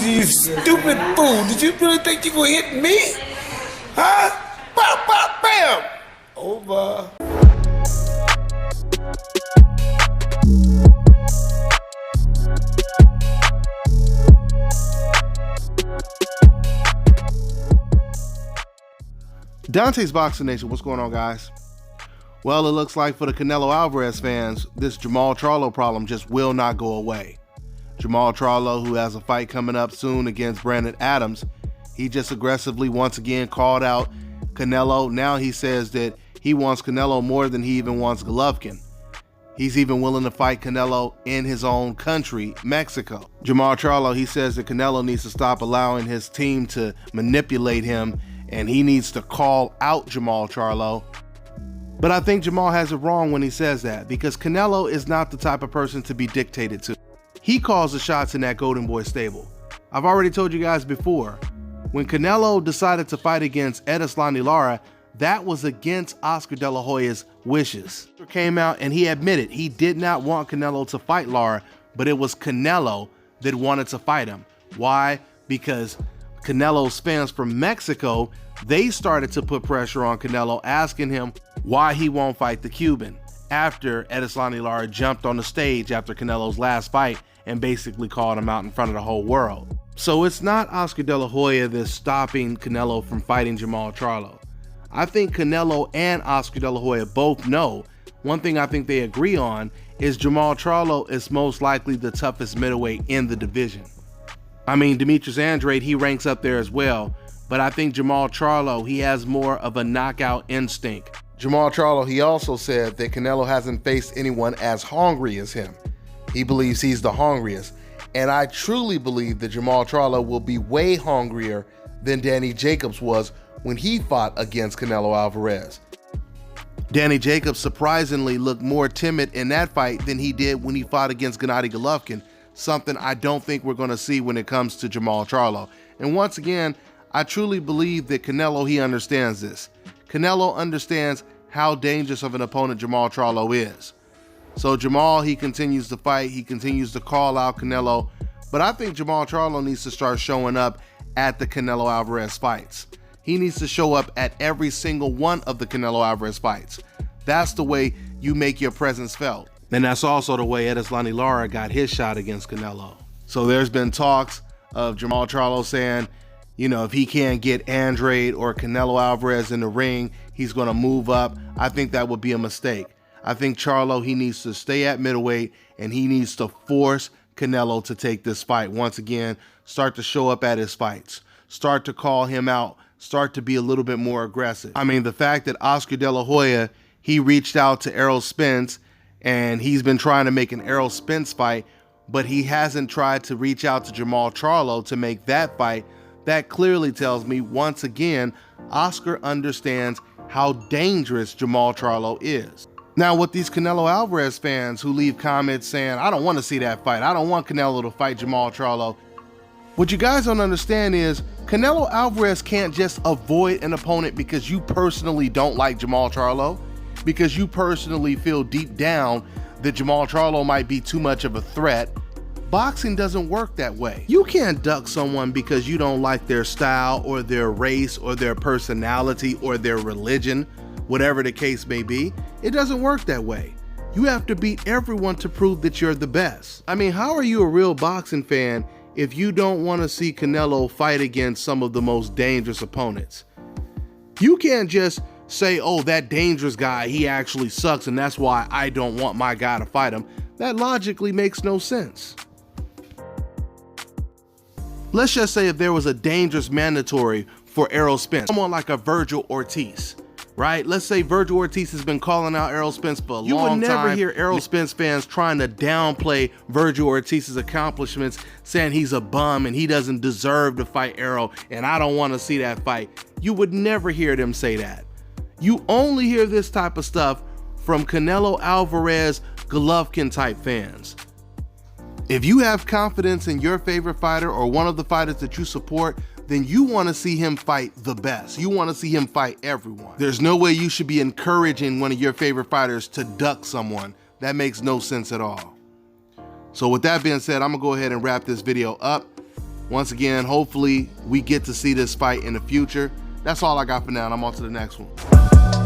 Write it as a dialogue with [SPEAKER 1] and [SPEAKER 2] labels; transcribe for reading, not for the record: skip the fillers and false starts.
[SPEAKER 1] You stupid fool. Did you really think you gonna hit me? Huh? Bam, bam, bam. Over.
[SPEAKER 2] Dante's Boxing Nation, what's going on, guys? Well, it looks like for the Canelo Alvarez fans, this Jermall Charlo problem just will not go away. Jermall Charlo, who has a fight coming up soon against Brandon Adams, he just aggressively once again called out Canelo. Now he says that he wants Canelo more than he even wants Golovkin. He's even willing to fight Canelo in his own country, Mexico. Jermall Charlo, he says that Canelo needs to stop allowing his team to manipulate him, and he needs to call out Jermall Charlo. But I think Jermall has it wrong when he says that, because Canelo is not the type of person to be dictated to. He calls the shots in that Golden Boy stable. I've already told you guys before, when Canelo decided to fight against Erislandy Lara, that was against Oscar De La Hoya's wishes. He came out and he admitted he did not want Canelo to fight Lara, but it was Canelo that wanted to fight him. Why? Because Canelo's fans from Mexico, they started to put pressure on Canelo, asking him why he won't fight the Cuban after Erislandy Lara jumped on the stage after Canelo's last fight and basically called him out in front of the whole world. So it's not Oscar De La Hoya that's stopping Canelo from fighting Jermall Charlo. I think Canelo and Oscar De La Hoya both know, one thing I think they agree on is Jermall Charlo is most likely the toughest middleweight in the division. I mean, Demetrius Andrade, he ranks up there as well, but I think Jermall Charlo, he has more of a knockout instinct. Jermall Charlo, he also said that Canelo hasn't faced anyone as hungry as him. He believes he's the hungriest, and I truly believe that Jermall Charlo will be way hungrier than Danny Jacobs was when he fought against Canelo Alvarez. Danny Jacobs surprisingly looked more timid in that fight than he did when he fought against Gennady Golovkin, something I don't think we're going to see when it comes to Jermall Charlo. And once again, I truly believe that Canelo, he understands this. Canelo understands how dangerous of an opponent Jermall Charlo is. So Jermall, he continues to fight, he continues to call out Canelo, but I think Jermall Charlo needs to start showing up at the Canelo Alvarez fights. He needs to show up at every single one of the Canelo Alvarez fights. That's the way you make your presence felt. And that's also the way Erislandy Lara got his shot against Canelo. So there's been talks of Jermall Charlo saying, you know, if he can't get Andrade or Canelo Alvarez in the ring, he's going to move up. I think that would be a mistake. I think Charlo, he needs to stay at middleweight and he needs to force Canelo to take this fight. Once again, start to show up at his fights. Start to call him out. Start to be a little bit more aggressive. I mean, the fact that Oscar De La Hoya, he reached out to Errol Spence and he's been trying to make an Errol Spence fight, but he hasn't tried to reach out to Jermall Charlo to make that fight. That clearly tells me, once again, Oscar understands how dangerous Jermall Charlo is. Now, with these Canelo Alvarez fans who leave comments saying, I don't want to see that fight, I don't want Canelo to fight Jermall Charlo, what you guys don't understand is Canelo Alvarez can't just avoid an opponent because you personally don't like Jermall Charlo, because you personally feel deep down that Jermall Charlo might be too much of a threat. Boxing doesn't work that way. You can't duck someone because you don't like their style or their race or their personality or their religion, whatever the case may be. It doesn't work that way. You have to beat everyone to prove that you're the best. I mean, how are you a real boxing fan if you don't want to see Canelo fight against some of the most dangerous opponents? You can't just say, oh, that dangerous guy, he actually sucks and that's why I don't want my guy to fight him. That logically makes no sense. Let's just say if there was a dangerous mandatory for Errol Spence, someone like a Virgil Ortiz, right? Let's say Virgil Ortiz has been calling out Errol Spence for a long time. You would never hear Errol Spence fans trying to downplay Virgil Ortiz's accomplishments, saying he's a bum and he doesn't deserve to fight Errol and I don't want to see that fight. You would never hear them say that. You only hear this type of stuff from Canelo Alvarez, Golovkin type fans. If you have confidence in your favorite fighter or one of the fighters that you support, then you want to see him fight the best. You want to see him fight everyone. There's no way you should be encouraging one of your favorite fighters to duck someone. That makes no sense at all. So with that being said, I'm gonna go ahead and wrap this video up. Once again, hopefully we get to see this fight in the future. That's all I got for now, and I'm on to the next one.